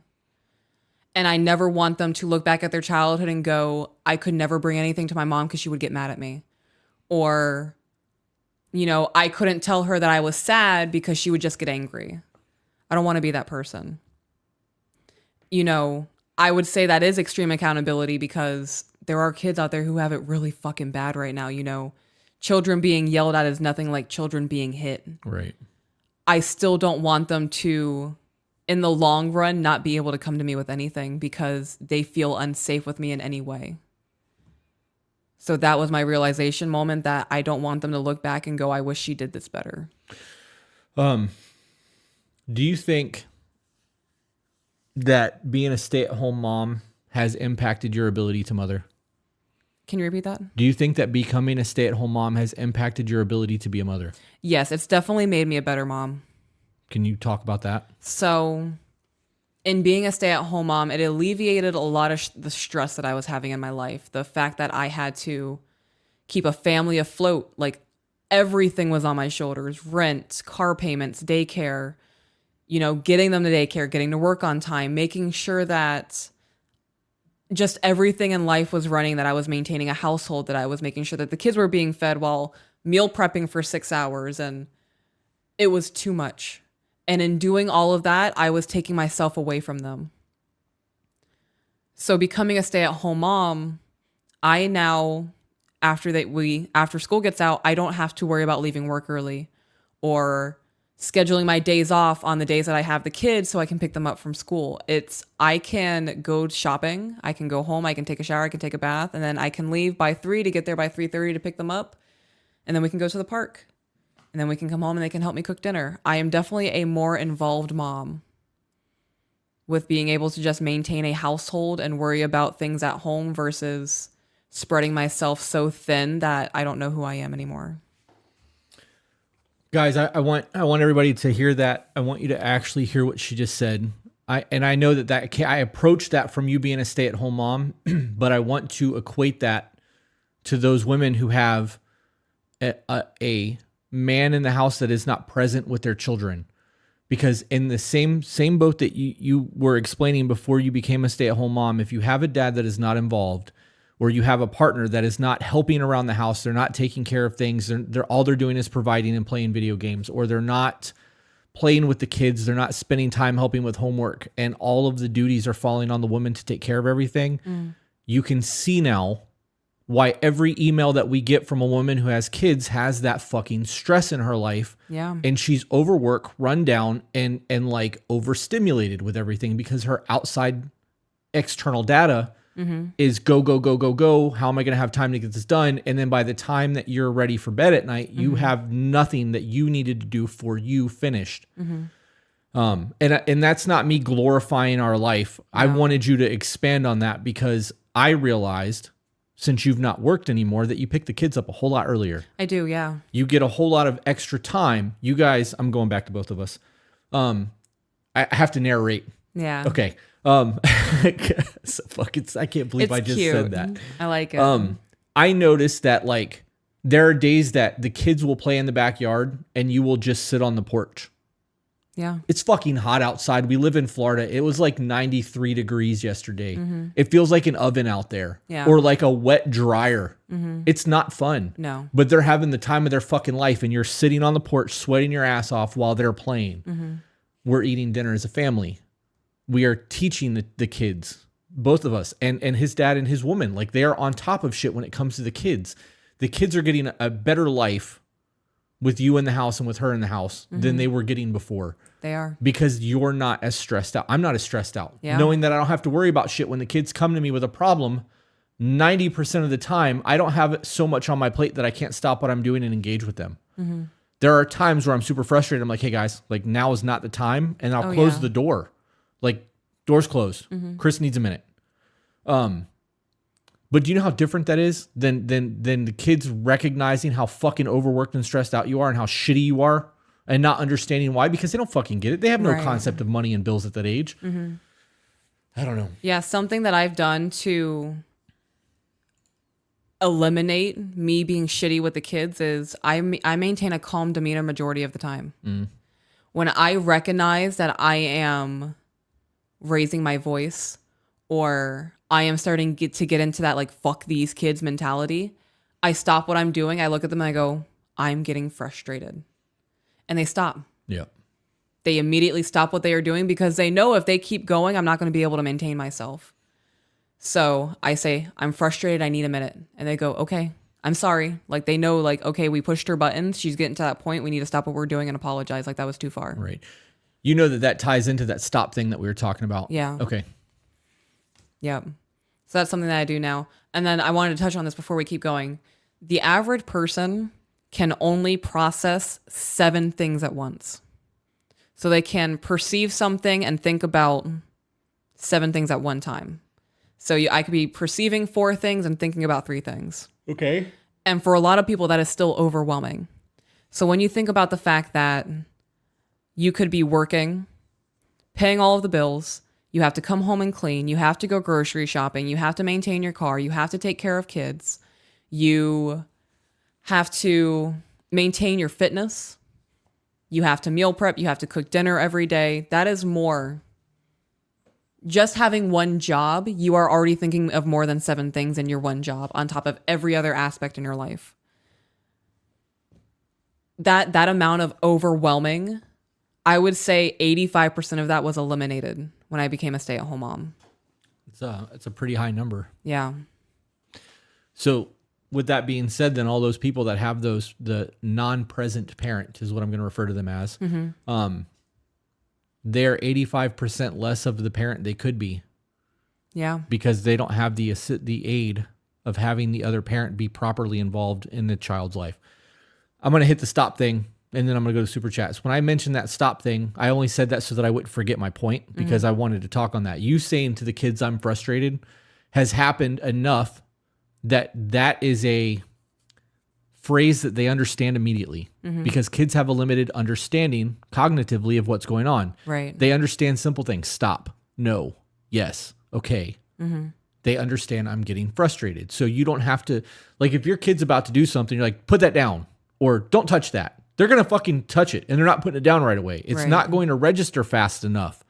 And I never want them to look back at their childhood and go, I could never bring anything to my mom because she would get mad at me. Or, you know, I couldn't tell her that I was sad because she would just get angry. I don't want to be that person. You know, I would say that is extreme accountability because there are kids out there who have it really fucking bad right now. You know, children being yelled at is nothing like children being hit. Right. I still don't want them to, in the long run, not be able to come to me with anything because they feel unsafe with me in any way. So that was my realization moment, that I don't want them to look back and go, I wish she did this better. Do you think that being a stay-at-home mom has impacted your ability to mother? Can you repeat that? Do you think that becoming a stay-at-home mom has impacted your ability to be a mother? Yes, it's definitely made me a better mom. Can you talk about that? So in being a stay-at-home mom, it alleviated a lot of the stress that I was having in my life. The fact that I had to keep a family afloat, like everything was on my shoulders: rent, car payments, daycare, you know, getting them to daycare, getting to work on time, making sure that just everything in life was running, that I was maintaining a household, that I was making sure that the kids were being fed while meal prepping for 6 hours. And it was too much. And in doing all of that, I was taking myself away from them. So becoming a stay-at-home mom, I now, after school gets out, I don't have to worry about leaving work early or scheduling my days off on the days that I have the kids so I can pick them up from school. I can go shopping, I can go home, I can take a shower, I can take a bath, and then I can leave by 3 to get there by 3:30 to pick them up. And then we can go to the park. And then we can come home and they can help me cook dinner. I am definitely a more involved mom with being able to just maintain a household and worry about things at home versus spreading myself so thin that I don't know who I am anymore. Guys, I want everybody to hear that. I want you to actually hear what she just said. I know that I approached that from you being a stay-at-home mom, but I want to equate that to those women who have a man in the house that is not present with their children. Because in the same boat that you were explaining before you became a stay-at-home mom, if you have a dad that is not involved, or you have a partner that is not helping around the house, they're not taking care of things, they're all they're doing is providing and playing video games, or they're not playing with the kids, they're not spending time helping with homework, and all of the duties are falling on the woman to take care of everything, you can see now why every email that we get from a woman who has kids has that fucking stress in her life. Yeah. And she's overworked, run down, and like overstimulated with everything because her outside external data is go, go, go, go, go. How am I going to have time to get this done? And then by the time that you're ready for bed at night, you have nothing that you needed to do for you finished. And that's not me glorifying our life. No. I wanted you to expand on that because I realized, since you've not worked anymore, that you pick the kids up a whole lot earlier. I do, yeah. You get a whole lot of extra time. You guys, I'm going back to both of us. I have to narrate. Yeah. Okay. I can't believe It's I just cute. said that. I like it. I noticed that, like, There are days that the kids will play in the backyard and you will just sit on the porch. Yeah. It's fucking hot outside. We live in Florida. It was like 93 degrees yesterday. It feels like an oven out there. Yeah. Or like a wet dryer. It's not fun. No. But they're having the time of their fucking life and you're sitting on the porch sweating your ass off while they're playing. We're eating dinner as a family. We are teaching the kids, both of us, and his dad and his woman. Like, they are on top of shit when it comes to the kids. The kids are getting a better life with you in the house and with her in the house than they were getting before. They are. Because you're not as stressed out. I'm not as stressed out. Yeah. Knowing that I don't have to worry about shit when the kids come to me with a problem, 90% of the time, I don't have so much on my plate that I can't stop what I'm doing and engage with them. There are times where I'm super frustrated. I'm like, hey guys, like, now is not the time. And I'll close the door. Like, door's closed. Chris needs a minute. But do you know how different that is than the kids recognizing how fucking overworked and stressed out you are and how shitty you are and not understanding why? Because they don't fucking get it. They have no concept of money and bills at that age. I don't know. Yeah, something that I've done to eliminate me being shitty with the kids is I maintain a calm demeanor majority of the time. When I recognize that I am raising my voice or I am starting to get into that like fuck these kids mentality, I stop what I'm doing. I look at them and I go, I'm getting frustrated. And they stop. Yeah. They immediately stop what they are doing because they know if they keep going, I'm not going to be able to maintain myself. So I say, I'm frustrated. I need a minute. And they go, okay, I'm sorry. Like, they know, like, okay, we pushed her buttons. She's getting to that point. We need to stop what we're doing and apologize. Like, that was too far. Right. You know that ties into that stop thing that we were talking about. Yeah. Okay. Yep. So that's something that I do now. And then I wanted to touch on this before we keep going. The average person can only process 7 things at once. So they can perceive something and think about 7 things at one time. So I could be perceiving 4 things and thinking about 3 things. Okay. And for a lot of people, that is still overwhelming. So when you think about the fact that you could be working, paying all of the bills, you have to come home and clean, you have to go grocery shopping, you have to maintain your car, you have to take care of kids, you have to maintain your fitness, you have to meal prep, you have to cook dinner every day. That is more. Just having one job, you are already thinking of more than 7 things in your one job on top of every other aspect in your life. That amount of overwhelming, I would say 85% of that was eliminated when I became a stay-at-home mom. It's a pretty high number. Yeah. So with that being said, then all those people that have the non-present parent is what I'm going to refer to them as. They're 85% less of the parent they could be. Yeah. Because they don't have the aid of having the other parent be properly involved in the child's life. I'm going to hit the stop thing, and then I'm going to go to super chats. When I mentioned that stop thing, I only said that so that I wouldn't forget my point because I wanted to talk on that. You saying to the kids, I'm frustrated, has happened enough that is a phrase that they understand immediately because kids have a limited understanding cognitively of what's going on. Right. They understand simple things. Stop. No. Yes. Okay. They understand I'm getting frustrated. So you don't have to, like, if your kid's about to do something, you're like, put that down or don't touch that. They're going to fucking touch it and they're not putting it down right away. It's not going to register fast enough.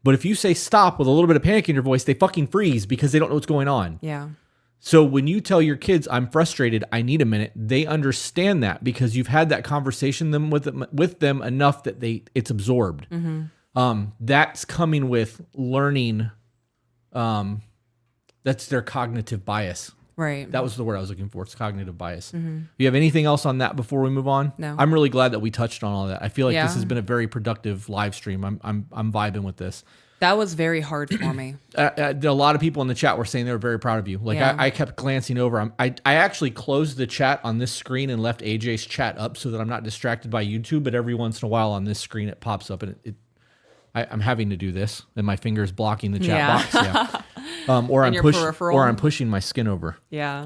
But if you say stop with a little bit of panic in your voice, they fucking freeze because they don't know what's going on. Yeah. So when you tell your kids, I'm frustrated, I need a minute, they understand that because you've had that conversation with them enough that it's absorbed. That's coming with learning. That's their cognitive bias. Right. That was the word I was looking for. It's cognitive bias. Do you have anything else on that before we move on? No. I'm really glad that we touched on all that. I feel like this has been a very productive live stream. I'm vibing with this. That was very hard for me. A lot of people in the chat were saying they were very proud of you. Like I kept glancing over. I actually closed the chat on this screen and left AJ's chat up so that I'm not distracted by YouTube. But every once in a while on this screen it pops up and I'm having to do this and my finger's blocking the chat box. Yeah. Or I'm pushing my skin over. Yeah.